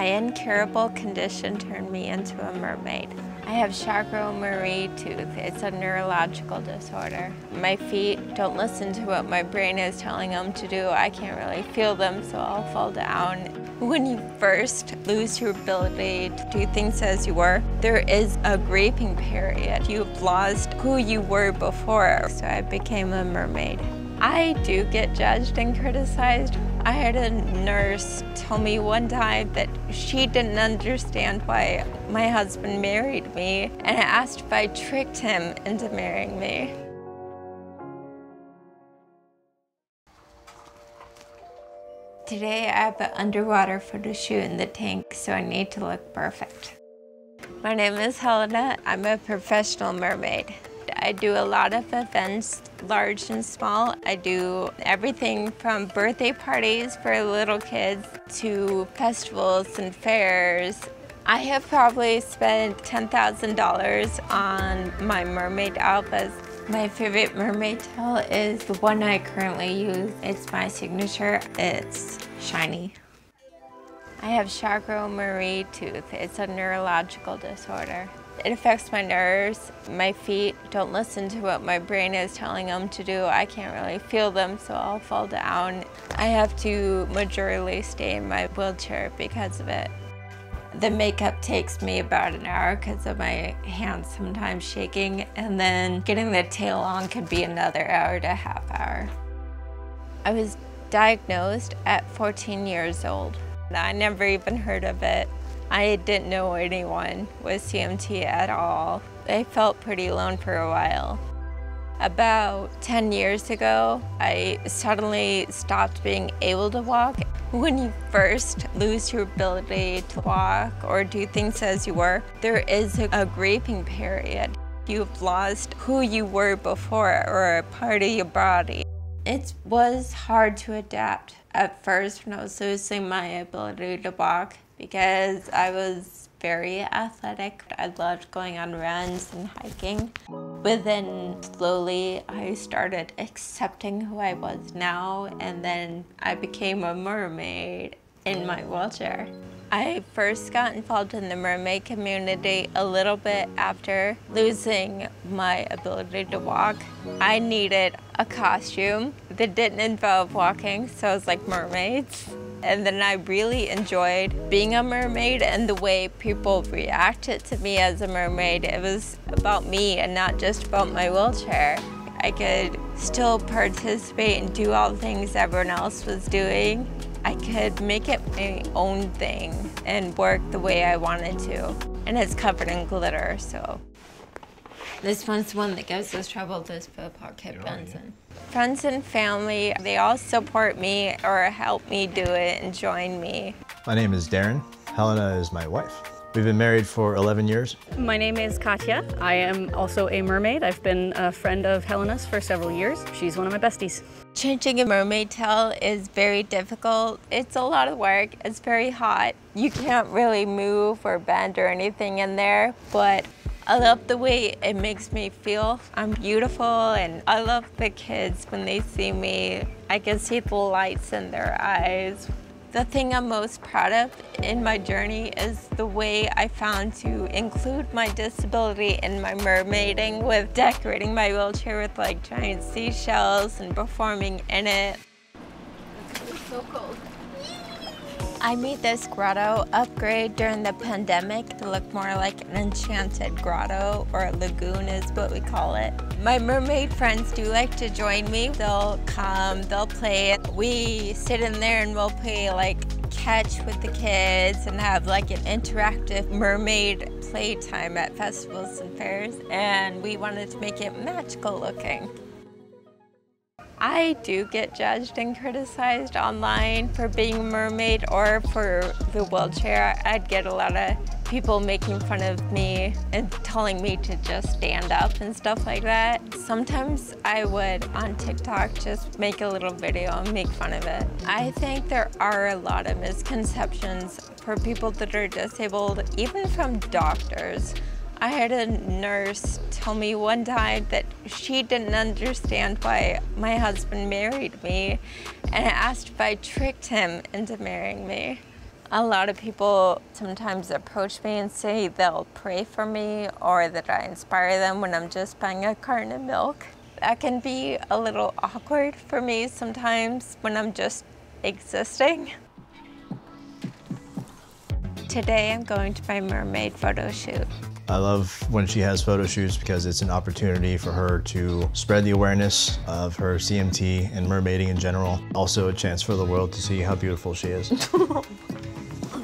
My incurable condition turned me into a mermaid. I have Charcot-Marie-Tooth. It's a neurological disorder. My feet don't listen to what my brain is telling them to do. I can't really feel them, so I'll fall down. When you first lose your ability to do things as you were, there is a grieving period. You've lost who you were before, so I became a mermaid. I do get judged and criticized. I had a nurse tell me one time that she didn't understand why my husband married me and asked if I tricked him into marrying me. Today I have an underwater photo shoot in the tank, so I need to look perfect. My name is Helena. I'm a professional mermaid. I do a lot of events, large and small. I do everything from birthday parties for little kids to festivals and fairs. I have probably spent $10,000 on my mermaid outfits. My favorite mermaid tail is the one I currently use. It's my signature. It's shiny. I have Charcot-Marie-Tooth. It's a neurological disorder. It affects my nerves. My feet don't listen to what my brain is telling them to do. I can't really feel them, so I'll fall down. I have to majorly stay in my wheelchair because of it. The makeup takes me about an hour because of my hands sometimes shaking, and then getting the tail on could be another hour to half hour. I was diagnosed at 14 years old. I never even heard of it. I didn't know anyone with CMT at all. I felt pretty alone for a while. About 10 years ago, I suddenly stopped being able to walk. When you first lose your ability to walk or do things as you were, there is a grieving period. You've lost who you were before or a part of your body. It was hard to adapt at first when I was losing my ability to walk, because I was very athletic. I loved going on runs and hiking. But then slowly I started accepting who I was now, and then I became a mermaid in my wheelchair. I first got involved in the mermaid community a little bit after losing my ability to walk. I needed a costume that didn't involve walking, so I was like mermaids. And then I really enjoyed being a mermaid and the way people reacted to me as a mermaid. It was about me and not just about my wheelchair. I could still participate and do all the things everyone else was doing. I could make it my own thing and work the way I wanted to. And it's covered in glitter, so. This one's the one that gives us trouble, this pocket Benson. Friends and family, they all support me or help me do it and join me. My name is Darren. Helena is my wife. We've been married for 11 years. My name is Katya. I am also a mermaid. I've been a friend of Helena's for several years. She's one of my besties. Changing a mermaid tail is very difficult. It's a lot of work. It's very hot. You can't really move or bend or anything in there, but I love the way it makes me feel. I'm beautiful, and I love the kids when they see me. I can see the lights in their eyes. The thing I'm most proud of in my journey is the way I found to include my disability in my mermaiding, with decorating my wheelchair with like giant seashells and performing in it. It's so cold. I made this grotto upgrade during the pandemic to look more like an enchanted grotto, or a lagoon is what we call it. My mermaid friends do like to join me. They'll come, they'll play. We sit in there and we'll play like catch with the kids and have like an interactive mermaid playtime at festivals and fairs. And we wanted to make it magical looking. I do get judged and criticized online for being a mermaid or for the wheelchair. I'd get a lot of people making fun of me and telling me to just stand up and stuff like that. Sometimes I would, on TikTok, just make a little video and make fun of it. I think there are a lot of misconceptions for people that are disabled, even from doctors. I had a nurse tell me one time that she didn't understand why my husband married me and asked if I tricked him into marrying me. A lot of people sometimes approach me and say they'll pray for me or that I inspire them when I'm just buying a carton of milk. That can be a little awkward for me sometimes when I'm just existing. Today I'm going to my mermaid photo shoot. I love when she has photo shoots because it's an opportunity for her to spread the awareness of her CMT and mermaiding in general. Also a chance for the world to see how beautiful she is.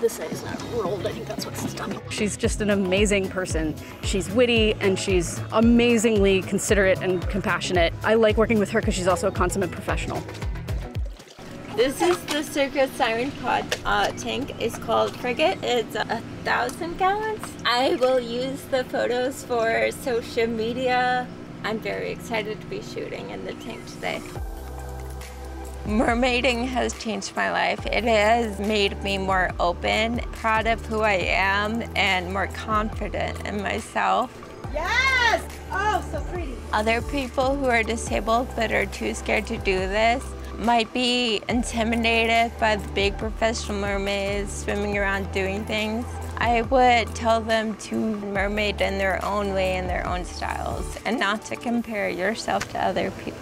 This side is not rolled. I think that's what's stopping. She's just an amazing person. She's witty and she's amazingly considerate and compassionate. I like working with her because she's also a consummate professional. This is the Circus Siren Pod tank. It's called Frigate. It's 1,000 gallons. I will use the photos for social media. I'm very excited to be shooting in the tank today. Mermaiding has changed my life. It has made me more open, proud of who I am, and more confident in myself. Yes! Oh, so pretty. Other people who are disabled but are too scared to do this might be intimidated by the big professional mermaids swimming around doing things. I would tell them to mermaid in their own way, in their own styles, and not to compare yourself to other people.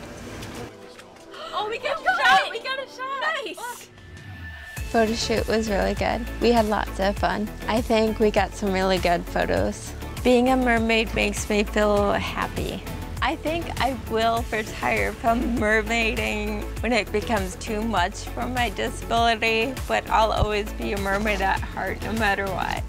Oh, we got a shot! We got a shot! Nice! Photo shoot was really good. We had lots of fun. I think we got some really good photos. Being a mermaid makes me feel happy. I think I will retire from mermaiding when it becomes too much for my disability, but I'll always be a mermaid at heart no matter what.